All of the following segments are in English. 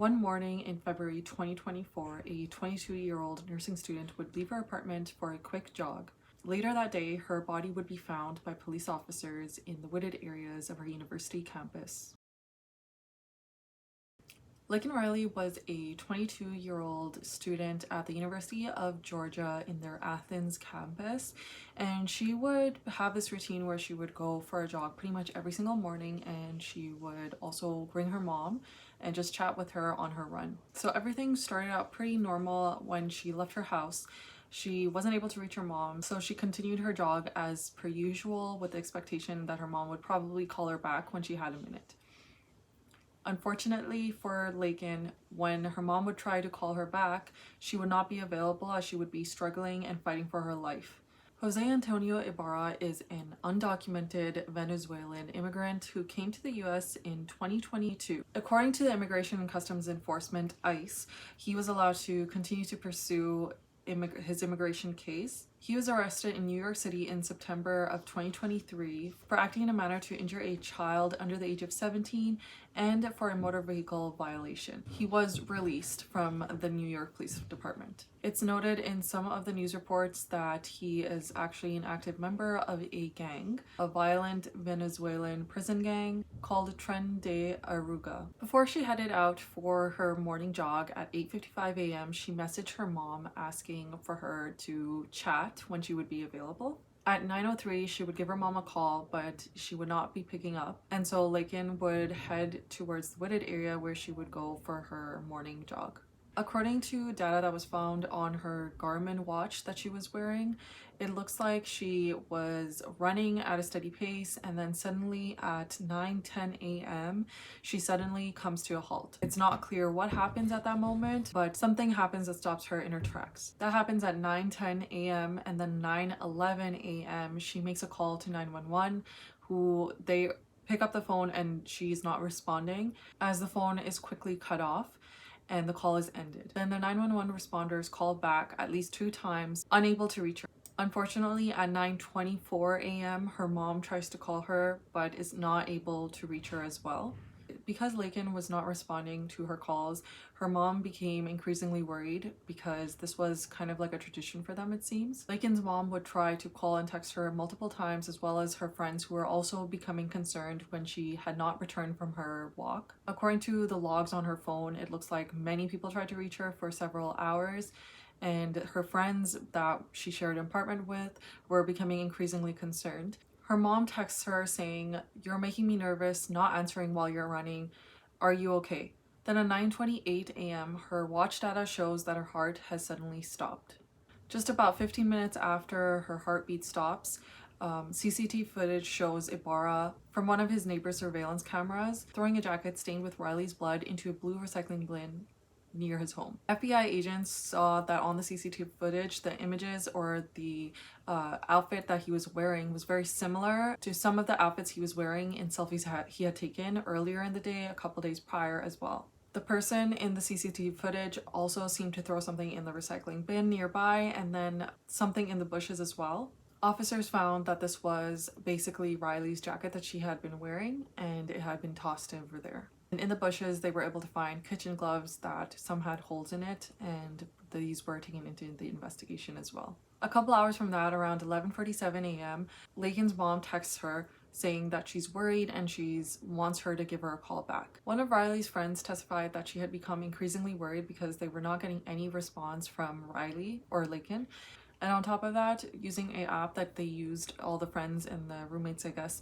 One morning in February 2024, a 22-year-old nursing student would leave her apartment for a quick jog. Later that day, her body would be found by police officers in the wooded areas of her university campus. Laken Riley was a 22-year-old student at the University of Georgia in their Athens campus, and she would have this routine where she would go for a jog pretty much every single morning, and she would also bring her mom and just chat with her on her run. So everything started out pretty normal when she left her house. She wasn't able to reach her mom, so she continued her jog as per usual with the expectation that her mom would probably call her back when she had a minute. Unfortunately for Laken, when her mom would try to call her back, she would not be available as she would be struggling and fighting for her life. Jose Antonio Ibarra is an undocumented Venezuelan immigrant who came to the US in 2022. According to the Immigration and Customs Enforcement, ICE, he was allowed to continue to pursue his immigration case. He was arrested in New York City in September of 2023 for acting in a manner to injure a child under the age of 17 and for a motor vehicle violation. He was released from the New York Police Department. It's noted in some of the news reports that he is actually an active member of a gang, a violent Venezuelan prison gang called Tren de Arruga. Before she headed out for her morning jog at 8:55 a.m., she messaged her mom asking for her to chat when she would be available. At 9:03, she would give her mom a call, but she would not be picking up. And so Laken would head towards the wooded area where she would go for her morning jog. According to data that was found on her Garmin watch that she was wearing, it looks like she was running at a steady pace, and then suddenly at 9:10 a.m. she suddenly comes to a halt. It's not clear what happens at that moment, but something happens that stops her in her tracks. That happens at 9:10 a.m. and then 9:11 a.m. she makes a call to 911, who they pick up the phone and she's not responding, as the phone is quickly cut off and the call is ended. Then the 911 responders call back at least 2 times, unable to reach her. Unfortunately, at 9:24 a.m., her mom tries to call her but is not able to reach her as well. Because Laken was not responding to her calls, her mom became increasingly worried because this was kind of like a tradition for them, it seems. Laken's mom would try to call and text her multiple times, as well as her friends, who were also becoming concerned when she had not returned from her walk. According to the logs on her phone, it looks like many people tried to reach her for several hours, and her friends that she shared an apartment with were becoming increasingly concerned. Her mom texts her saying, "You're making me nervous, not answering while you're running. Are you okay?" Then at 9:28 a.m., her watch data shows that her heart has suddenly stopped. Just about 15 minutes after her heartbeat stops, CCTV footage shows Ibarra from one of his neighbor's surveillance cameras throwing a jacket stained with Riley's blood into a blue recycling bin near his home. FBI agents saw that on the CCTV footage, the images or the outfit that he was wearing was very similar to some of the outfits he was wearing in selfies he had taken earlier in the day, a couple days prior as well. The person in the CCTV footage also seemed to throw something in the recycling bin nearby, and then something in the bushes as well. Officers found that this was basically Riley's jacket that she had been wearing, and it had been tossed over there. And in the bushes, they were able to find kitchen gloves that some had holes in it, and these were taken into the investigation as well. A couple hours from that, around 11:47 a.m., Laken's mom texts her saying that she's worried and she wants her to give her a call back. One of Riley's friends testified that she had become increasingly worried because they were not getting any response from Riley or Laken. And on top of that, using an app that they used, all the friends and the roommates, I guess,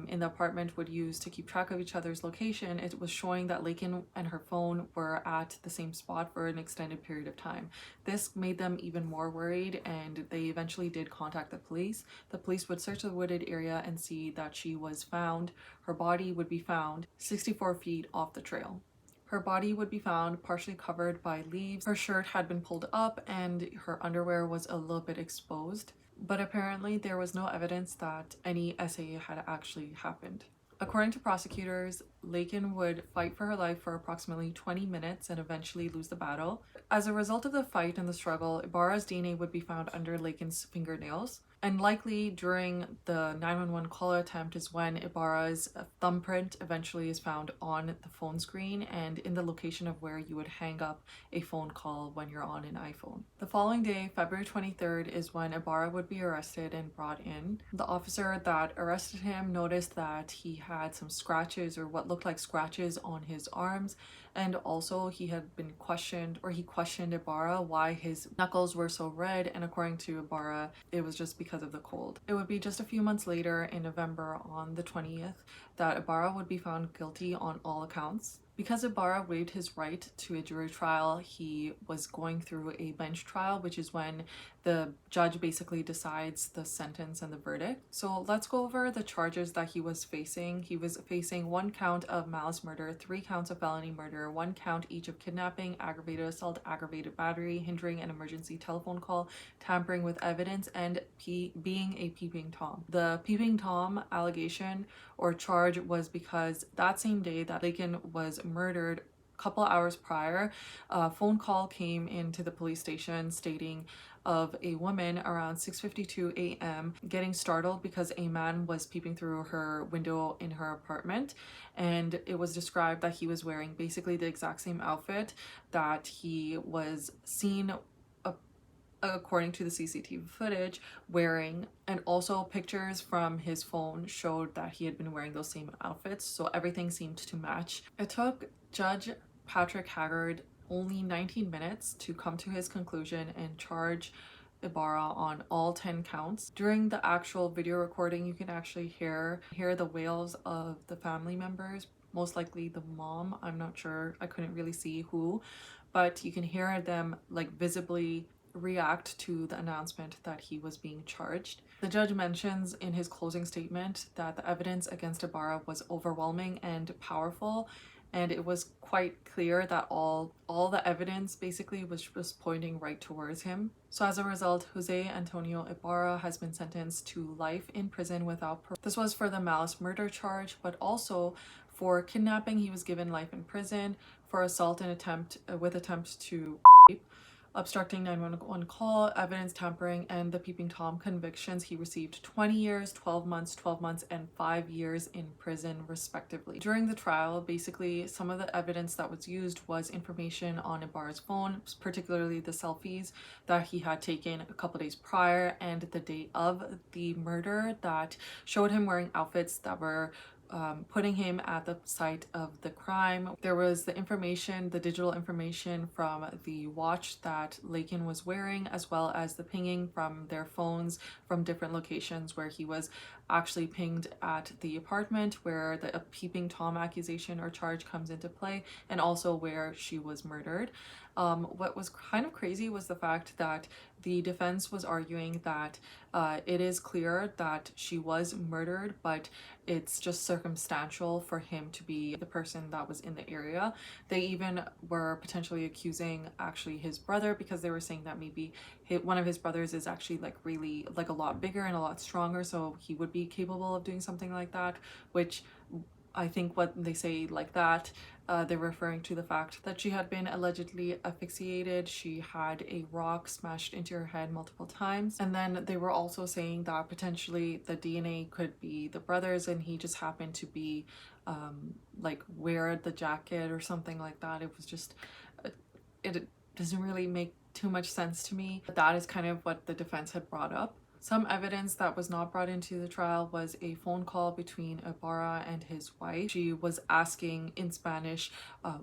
in the apartment would use to keep track of each other's location, it was showing that Laken and her phone were at the same spot for an extended period of time. This made them even more worried, and they eventually did contact the police. The police would search the wooded area and see that she was found. Her body would be found 64 feet off the trail. Her body would be found partially covered by leaves. Her shirt had been pulled up and her underwear was a little bit exposed, but apparently there was no evidence that any SA had actually happened. According to prosecutors, Laken would fight for her life for approximately 20 minutes and eventually lose the battle. As a result of the fight and the struggle, Ibarra's DNA would be found under Laken's fingernails. And likely during the 911 call attempt is when Ibarra's thumbprint eventually is found on the phone screen and in the location of where you would hang up a phone call when you're on an iPhone. The following day, February 23rd, is when Ibarra would be arrested and brought in. The officer that arrested him noticed that he had some scratches, or what looked like scratches, on his arms, and also he had been questioned, or he questioned Ibarra why his knuckles were so red, and according to Ibarra, it was just because of the cold. It would be just a few months later, in November on the 20th, that Ibarra would be found guilty on all accounts. Because Ibarra waived his right to a jury trial, he was going through a bench trial, which is when the judge basically decides the sentence and the verdict. So let's go over the charges that he was facing. He was facing 1 count of malice murder, 3 counts of felony murder, 1 count each of kidnapping, aggravated assault, aggravated battery, hindering an emergency telephone call, tampering with evidence, and being a peeping Tom. The peeping Tom allegation or charge was because that same day that Laken was murdered, a couple hours prior, a phone call came into the police station stating of a woman around 6:52 a.m. getting startled because a man was peeping through her window in her apartment, and it was described that he was wearing basically the exact same outfit that he was seen, according to the CCTV footage, wearing, and also pictures from his phone showed that he had been wearing those same outfits, so everything seemed to match. It took Judge Patrick Haggard only 19 minutes to come to his conclusion and charge Ibarra on all 10 counts. During the actual video recording, you can actually hear the wails of the family members, most likely the mom. I'm not sure, I couldn't really see who, but you can hear them like visibly react to the announcement that he was being charged. The judge mentions in his closing statement that the evidence against Ibarra was overwhelming and powerful, and it was quite clear that all the evidence basically was just pointing right towards him. So as a result, Jose Antonio Ibarra has been sentenced to life in prison without parole. This was for the malice murder charge, but also for kidnapping he was given life in prison, for assault and attempt to rape, obstructing 911 call, evidence tampering, and the peeping Tom convictions, he received 20 years, 12 months, and 5 years in prison, respectively. During the trial, basically, some of the evidence that was used was information on Ibarra's phone, particularly the selfies that he had taken a couple days prior and the day of the murder that showed him wearing outfits that were putting him at the site of the crime. There was the information, the digital information from the watch that Laken was wearing, as well as the pinging from their phones from different locations where he was actually pinged at the apartment, where the peeping Tom accusation or charge comes into play, and also where she was murdered. What was kind of crazy was the fact that the defense was arguing that it is clear that she was murdered, but it's just circumstantial for him to be the person that was in the area. They even were potentially accusing actually his brother, because they were saying that maybe one of his brothers is actually like really like a lot bigger and a lot stronger, so he would be capable of doing something like that, which I think what they say like that, they're referring to the fact that she had been allegedly asphyxiated. She had a rock smashed into her head multiple times. And then they were also saying that potentially the DNA could be the brothers and he just happened to be like wear the jacket or something like that. It was just, it doesn't really make too much sense to me. But that is kind of what the defense had brought up. Some evidence that was not brought into the trial was a phone call between Ibarra and his wife. She was asking in Spanish,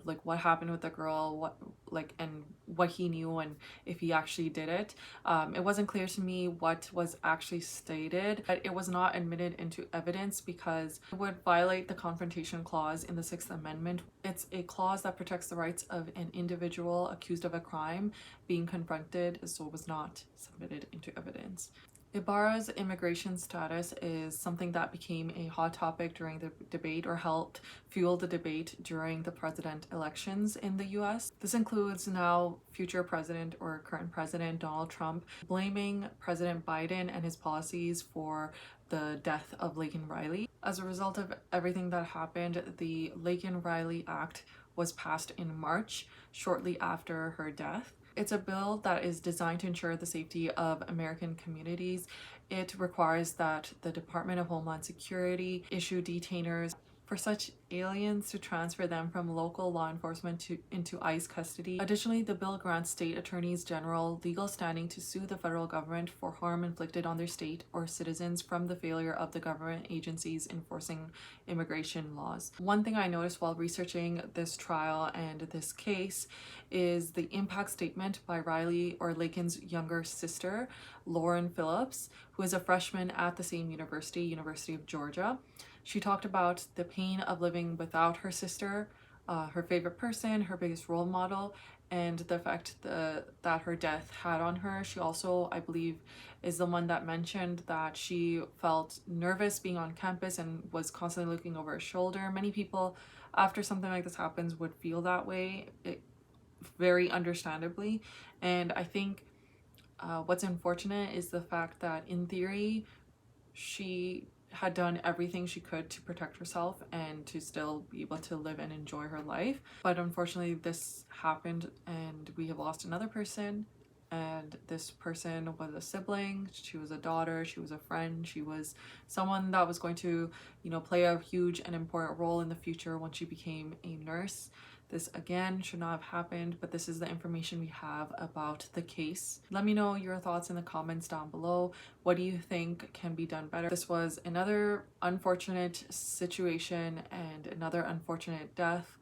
like what happened with the girl, and what he knew and if he actually did it. It wasn't clear to me what was actually stated, but it was not admitted into evidence because it would violate the confrontation clause in the 6th Amendment. It's a clause that protects the rights of an individual accused of a crime being confronted, so it was not submitted into evidence. Ibarra's immigration status is something that became a hot topic during the debate, or helped fuel the debate during the president elections in the US. This includes now future president or current president Donald Trump blaming President Biden and his policies for the death of Laken Riley. As a result of everything that happened, the Laken Riley Act was passed in March, shortly after her death. It's a bill that is designed to ensure the safety of American communities. It requires that the Department of Homeland Security issue detainers for such aliens to transfer them from local law enforcement into ICE custody. Additionally, the bill grants state attorneys general legal standing to sue the federal government for harm inflicted on their state or citizens from the failure of the government agencies enforcing immigration laws. One thing I noticed while researching this trial and this case is the impact statement by Riley or Laken's younger sister, Lauren Phillips, who is a freshman at the same university, University of Georgia. She talked about the pain of living without her sister, her favorite person, her biggest role model, and the effect that her death had on her. She also, I believe, is the one that mentioned that she felt nervous being on campus and was constantly looking over her shoulder. Many people, after something like this happens, would feel that way, very understandably. And I think what's unfortunate is the fact that in theory, she had done everything she could to protect herself and to still be able to live and enjoy her life. But unfortunately, this happened and we have lost another person. And this person was a sibling, she was a daughter, she was a friend, she was someone that was going to, play a huge and important role in the future when she became a nurse. This again should not have happened, but this is the information we have about the case. Let me know your thoughts in the comments down below. What do you think can be done better? This was another unfortunate situation and another unfortunate death,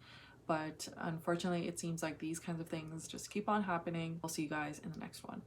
but unfortunately it seems like these kinds of things just keep on happening. I'll see you guys in the next one.